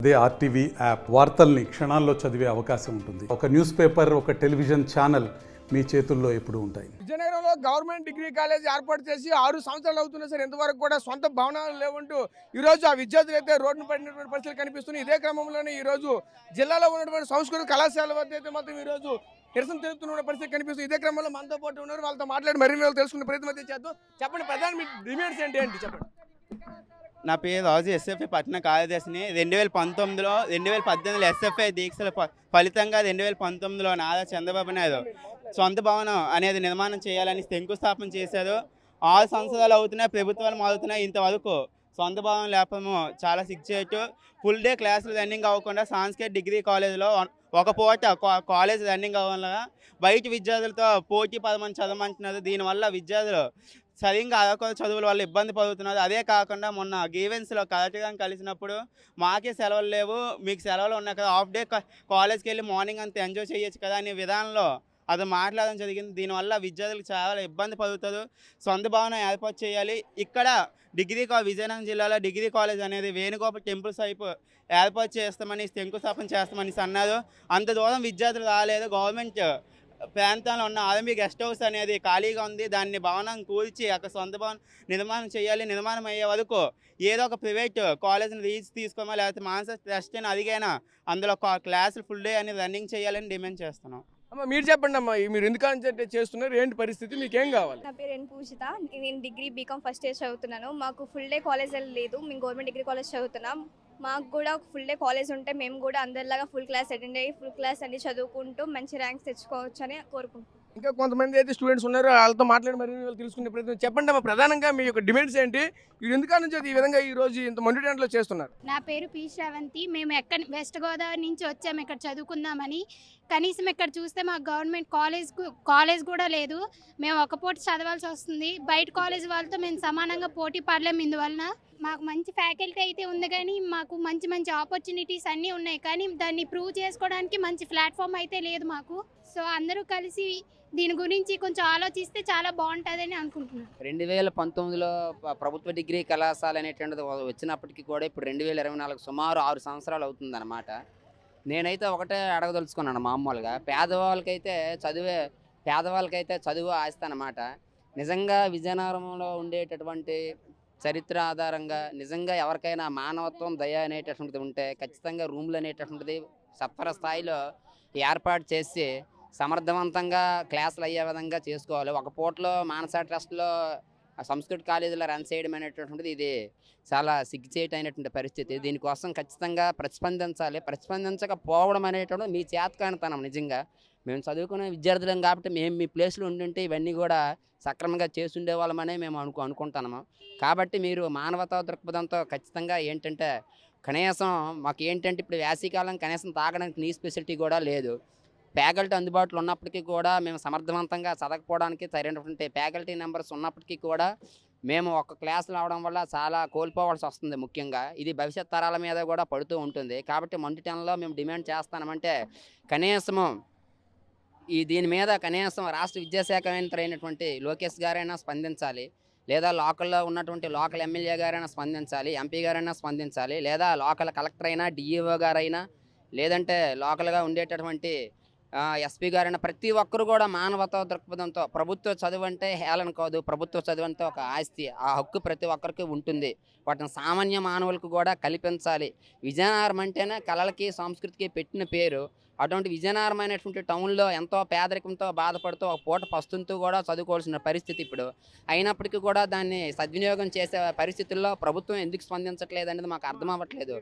అదే RTV app వార్తల్ని క్షణాల్లో చదివే అవకాశం ఉంటుంది. ఒక న్యూస్ పేపర్, ఒక టెలివిజన్ ఛానల్ మీ చేతుల్లో ఎప్పుడు ఉంటాయి. విజయనగరంలో గవర్నమెంట్ డిగ్రీ కాలేజ్ ఏర్పాటు చేసి 6 సంవత్సరాలు అవుతున్నా సరే ఇంతవరకు కూడా సొంత భవనాలు లేవంటూ ఈరోజు ఆ విద్యార్థులు అయితే రోడ్డును పడినటువంటి పరిస్థితులు కనిపిస్తున్నాయి. ఇదే క్రమంలోనే ఈరోజు జిల్లాలో ఉన్నటువంటి సంస్కృత కళాశాల వద్ద అయితే మాత్రం ఈరోజు నిరసన తెలుపుతున్న పరిస్థితి కనిపిస్తుంది. ఇదే క్రమంలో మనతో పాటు ఉన్నారు, వాళ్ళతో మాట్లాడి మరిన్ని వాళ్ళు తెలుసుకునే ప్రయత్నం అయితే చేద్దాం. చెప్పండి, ప్రధాన మీ డిమాండ్స్ ఏంటి చెప్పండి. నా పేరు రాజు, ఎస్ఎఫ్ఐ పట్టణ కార్యదర్శిని. 2018లో ఎస్ఎఫ్ఐ దీక్షల ఫలితంగా 2019లో నారా చంద్రబాబు నాయుడు సొంత భవనం అనేది నిర్మాణం చేయాలని శంకుస్థాపన చేశారు. 6 సంవత్సరాలు అవుతున్నాయి, ప్రభుత్వాలు మారుతున్నాయి, ఇంతవరకు సొంత భవనం లేపము చాలా సిగ్గుచేటు. ఫుల్ డే క్లాసులు రన్నింగ్ అవ్వకుండా సాంస్క్రిట్ డిగ్రీ కాలేజీలో ఒక పూట కాలేజ్ రన్నింగ్ అవ్వడం వల్ల బయట విద్యార్థులతో పోటీ పదమని చదవమంటున్నారు. దీనివల్ల విద్యార్థులు సరిగ్గా అదొక చదువుల వల్ల ఇబ్బంది పడుతున్నారు. అదే కాకుండా మొన్న గ్రీవెన్స్లో కలెక్టర్ కలిసినప్పుడు మాకే సెలవులు లేవు, మీకు సెలవులు ఉన్నాయి కదా, హాఫ్ డే కాలేజ్కి వెళ్ళి మార్నింగ్ అంతా ఎంజాయ్ చేయొచ్చు కదా అనే విధానంలో అది మాట్లాడడం జరిగింది. దీనివల్ల విద్యార్థులకు చాలా ఇబ్బంది పడుతుంది. సొంత భవనం ఏర్పాటు చేయాలి. ఇక్కడ విజయనగరం జిల్లాలో డిగ్రీ కాలేజ్ అనేది వేణుగోపాల్ టెంపుల్స్ వైపు ఏర్పాటు చేస్తామని శంకుస్థాపన చేస్తామని అన్నారు. అంత దూరం విద్యార్థులు రాలేదు. గవర్నమెంట్ ప్రాంతంలో ఉన్న ఆర్మీ గెస్ట్ హౌస్ అనేది ఖాళీగా ఉంది. దాన్ని భవనం కూల్చి అక్కడ సొంత భవనం నిర్మాణం చేయాలి. నిర్మాణం అయ్యే వరకు ఏదో ఒక ప్రైవేట్ కాలేజ్ని రీచ్ తీసుకోమా, లేకపోతే మానస ట్రస్ట్ అని అడిగైనా అందులో క్లాసులు ఫుల్ డే అనేది రన్నింగ్ చేయాలని డిమాండ్ చేస్తున్నాం. అమ్మ, మీరు చెప్పండి అమ్మా, మీరు ఎందుకంటే చేస్తున్నారు, ఏంటి పరిస్థితి, మీకు ఏం కావాలి? నా పేరు పూజిత, నేను డిగ్రీ బీకామ్ ఫస్ట్ ఇయర్ చదువుతున్నాను. మాకు ఫుల్ డే కాలేజ్ లేదు, మేము గవర్నమెంట్ డిగ్రీ కాలేజ్ చదువుతున్నాం. మాకు కూడా ఫుల్ డే కాలేజ్ ఉంటే మేము కూడా అందరిలాగా ఫుల్ క్లాస్ అటెండ్ అయ్యి ఫుల్ క్లాస్ అన్ని చదువుకుంటూ మంచి ర్యాంక్స్ తెచ్చుకోవచ్చు అని కోరుకుంటున్నాం. ఇంకా కొంతమంది అయితే స్టూడెంట్స్ ఉన్నారు, వాళ్ళతో మాట్లాడి మరి తెలుసుకునే ప్రయత్నం. చెప్పండి అమ్మా, ప్రధానంగా మీ యొక్క డిమాండ్స్ ఏంటి? ఇది ఎందుకని ఈ విధంగా ఈ రోజు ఇంత మండుటెంట్లో చేస్తున్నారు? నా పేరు పి శ్రవంతి. మేము వెస్ట్ గోదావరి నుంచి వచ్చాము ఇక్కడ చదువుకుందామని. కనీసం ఇక్కడ చూస్తే మాకు గవర్నమెంట్ కాలేజ్ కూడా లేదు. మేము ఒక పూట చదవాల్సి వస్తుంది. బయట కాలేజ్ వాళ్ళతో మేము సమానంగా పోటీ పడలేము. ఇందువలన మాకు మంచి ఫ్యాకల్టీ అయితే ఉంది, కానీ మాకు మంచి మంచి ఆపర్చునిటీస్ అన్నీ ఉన్నాయి, కానీ దాన్ని ప్రూవ్ చేసుకోవడానికి మంచి ప్లాట్ఫామ్ అయితే లేదు మాకు. సో అందరూ కలిసి దీని గురించి కొంచెం ఆలోచిస్తే చాలా బాగుంటుందని అనుకుంటున్నాను. 2019లో ప్రభుత్వ డిగ్రీ కళాశాల అనేటువంటిది వచ్చినప్పటికీ కూడా ఇప్పుడు 2024 సుమారు 6 సంవత్సరాలు అవుతుందన్నమాట. నేనైతే ఒకటే అడగదలుచుకున్నాను, మామూలుగా పేదవాళ్ళకైతే చదువు ఆస్తానమాట. నిజంగా విజయనగరంలో ఉండేటటువంటి చరిత్ర ఆధారంగా నిజంగా ఎవరికైనా మానవత్వం, దయ అనేటటువంటిది ఉంటే ఖచ్చితంగా రూమ్లు అనేటటువంటిది సత్వర స్థాయిలో ఏర్పాటు చేసి సమర్థవంతంగా క్లాసులు అయ్యే విధంగా చేసుకోవాలి. ఒక పూటలో మానస ట్రస్ట్లో సంస్కృత కాలేజీలో రన్ చేయడం అనేటటువంటిది ఇది చాలా సిగ్గుచేటు అయినటువంటి పరిస్థితి. దీనికోసం ఖచ్చితంగా ప్రతిస్పందించాలి. ప్రతిస్పందించకపోవడం అనేటువంటిది మీ చేతకానితనం. నిజంగా మేము చదువుకునే విద్యార్థులం కాబట్టి మేము మీ ప్లేస్లో ఉండుంటే ఇవన్నీ కూడా సక్రమంగా చేసి ఉండేవాళ్ళమనే మేము అనుకుంటున్నాము. కాబట్టి మీరు మానవతా దృక్పథంతో ఖచ్చితంగా ఏంటంటే కనీసం మాకు ఏంటంటే ఇప్పుడు వేసవికాలం కనీసం తాగడానికి నీరు ఫెసిలిటీ కూడా లేదు. ఫ్యాకల్టీ అందుబాటులో ఉన్నప్పటికీ కూడా మేము సమర్థవంతంగా చదవకపోవడానికి సరైనటువంటి ఫ్యాకల్టీ నెంబర్స్ ఉన్నప్పటికీ కూడా మేము ఒక క్లాసులు అవడం వల్ల చాలా కోల్పోవాల్సి వస్తుంది. ముఖ్యంగా ఇది భవిష్యత్ తరాల మీద కూడా పడుతూ ఉంటుంది. కాబట్టి మండుటెంలో మేము డిమాండ్ చేస్తామంటే కనీసము దీని మీద కనీసం రాష్ట్ర విద్యాశాఖ మంత్రి అయినటువంటి లోకేష్ గారైనా స్పందించాలి, లేదా లోకల్లో ఉన్నటువంటి లోకల్ ఎమ్మెల్యే గారైనా స్పందించాలి, ఎంపీ గారైనా స్పందించాలి, లేదా లోకల్ కలెక్టర్ అయినా, డిఈఓ గారైనా, లేదంటే లోకల్గా ఉండేటటువంటి ఎస్పీ గారైనా ప్రతి ఒక్కరు కూడా మానవతా దృక్పథంతో ప్రభుత్వ చదువు అంటే హేళన కాదు, ప్రభుత్వ చదువు అంటే ఒక ఆస్తి, ఆ హక్కు ప్రతి ఒక్కరికి ఉంటుంది. వాటిని సామాన్య మానవులకు కూడా కల్పించాలి. విజయనగరం అంటేనే కళలకి సంస్కృతికి పెట్టిన పేరు. అటువంటి విజయనగరం అనేటువంటి టౌన్లో ఎంతో పేదరికంతో బాధపడుతూ ఒక పూట పస్తుంటూ కూడా చదువుకోవాల్సిన పరిస్థితి ఇప్పుడు. అయినప్పటికీ కూడా దాన్ని సద్వినియోగం చేసే పరిస్థితుల్లో ప్రభుత్వం ఎందుకు స్పందించట్లేదు అనేది మాకు అర్థం అవ్వట్లేదు.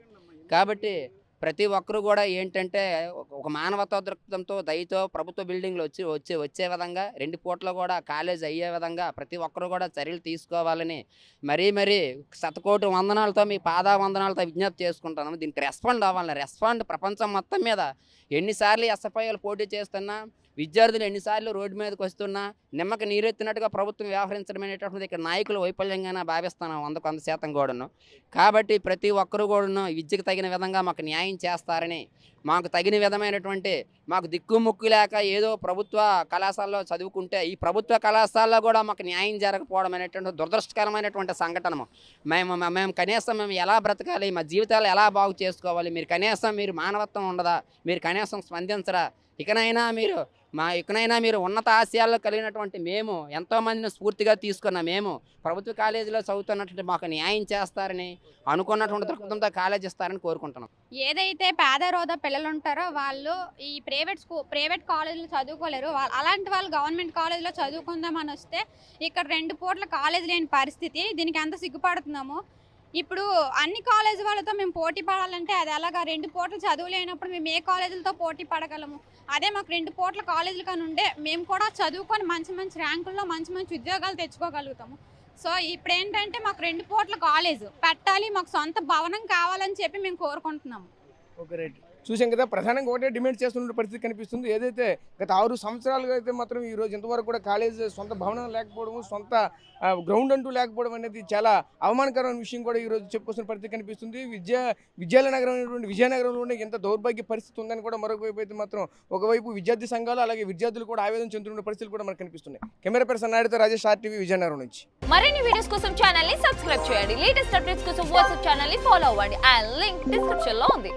కాబట్టి ప్రతి ఒక్కరు కూడా ఏంటంటే ఒక మానవతా దృక్పథంతో దయతో ప్రభుత్వ బిల్డింగ్లు వచ్చే విధంగా 2 పూటలు కూడా కాలేజ్ అయ్యే విధంగా ప్రతి ఒక్కరు కూడా చర్యలు తీసుకోవాలని మరీ శతకోటి వందనాలతో మీ పాదావందనాలతో విజ్ఞప్తి చేసుకుంటున్నాము. దీనికి రెస్పాండ్ అవ్వాలని. రెస్పాండ్ ప్రపంచం మొత్తం మీద ఎన్నిసార్లు ఎస్ఎఫ్ఐలు పోటీ చేస్తున్నా విద్యార్థులు ఎన్నిసార్లు రోడ్డు మీదకి వస్తున్నా నిమ్మకి నీరెత్తినట్టుగా ప్రభుత్వం వ్యవహరించడం అనేటటువంటిది ఇక్కడ నాయకుల వైఫల్యంగానే భావిస్తాను 100% కూడాను. కాబట్టి ప్రతి ఒక్కరూ కూడాను విద్యకు తగిన విధంగా మాకు న్యాయం చేస్తారని, మాకు తగిన విధమైనటువంటి మాకు దిక్కుముక్కు లేక ఏదో ప్రభుత్వ కళాశాలలో చదువుకుంటే ఈ ప్రభుత్వ కళాశాలలో కూడా మాకు న్యాయం జరగకపోవడం అనేటువంటి దురదృష్టకరమైనటువంటి సంఘటన. మేము కనీసం మేము ఎలా బ్రతకాలి, మా జీవితాలు ఎలా బాగు చేసుకోవాలి, మీరు మానవత్వం ఉండదా, మీరు కనీసం స్పందించరా, ఇకనైనా మీరు ఉన్నత ఆశయాల్లో కలిగినటువంటి మేము ఎంతోమందిని స్ఫూర్తిగా తీసుకున్న మేము ప్రభుత్వ కాలేజీలో చదువుతున్నటువంటి మాకు న్యాయం చేస్తారని అనుకున్నటువంటి దృక్పథంతో కాలేజ్ ఇస్తారని కోరుకుంటున్నాం. ఏదైతే పేదరోధ పిల్లలు ఉంటారో వాళ్ళు ఈ ప్రైవేట్ కాలేజీలో చదువుకోలేరు. అలాంటి వాళ్ళు గవర్నమెంట్ కాలేజీలో చదువుకుందామని వస్తే ఇక్కడ 2 పూట్ల కాలేజ్ లేని పరిస్థితి. దీనికి ఎంత సిగ్గుపడుతున్నాము. ఇప్పుడు అన్ని కాలేజీ వాళ్ళతో మేము పోటీ పడాలంటే అది అలాగా 2 పూటలు చదువు లేనప్పుడు మేము ఏ కాలేజీలతో పోటీ పడగలము. అదే మాకు 2 పూట్ల కాలేజీలు కానీ ఉంటే మేము కూడా చదువుకొని మంచి ర్యాంకుల్లో మంచి ఉద్యోగాలు తెచ్చుకోగలుగుతాము. సో ఇప్పుడు ఏంటంటే మాకు 2 పూట్ల కాలేజ్ పెట్టాలి, మాకు సొంత భవనం కావాలని చెప్పి మేము కోరుకుంటున్నాము. Okay, right. చూసాం కదా, ప్రధానంగా ఒకటే డిమాండ్ చేస్తున్న పరిస్థితి కనిపిస్తుంది. ఏదైతే గత 6 సంవత్సరాలుగా అయితే మాత్రం ఈ రోజు ఇంతవరకు కూడా కాలేజ్ సొంత భవనం లేకపోవడం, సొంత గ్రౌండ్ అంటూ లేకపోవడం అనేది చాలా అవమానకరమైన విషయం కూడా ఈరోజు చెప్పుకొస్తున్న పరిస్థితి కనిపిస్తుంది. విద్యాలయ నగరం అయినటువంటి విజయనగరంలోనే ఎంత దౌర్భాగ్య పరిస్థితి ఉందని కూడా మరొక వైపు అయితే మాత్రం ఒకవైపు విద్యార్థి సంఘాలు అలాగే విద్యార్థులు కూడా ఆవేదన చెందుతున్న పరిస్థితులు కూడా మనకు కనిపిస్తున్నాయి. కెమెరా పర్సన్ నాయుడుతో రాజేష్, RTV విజయనగరం నుంచి. మరిన్ని వీడియోస్ కోసం ఛానల్ ని సబ్స్క్రైబ్ చేయండి. లేటెస్ట్ అప్డేట్స్ కోసం వాట్సాప్ ఛానల్ ని ఫాలో అవ్వండి. ఆ లింక్ డిస్క్రిప్షన్ లో ఉంది.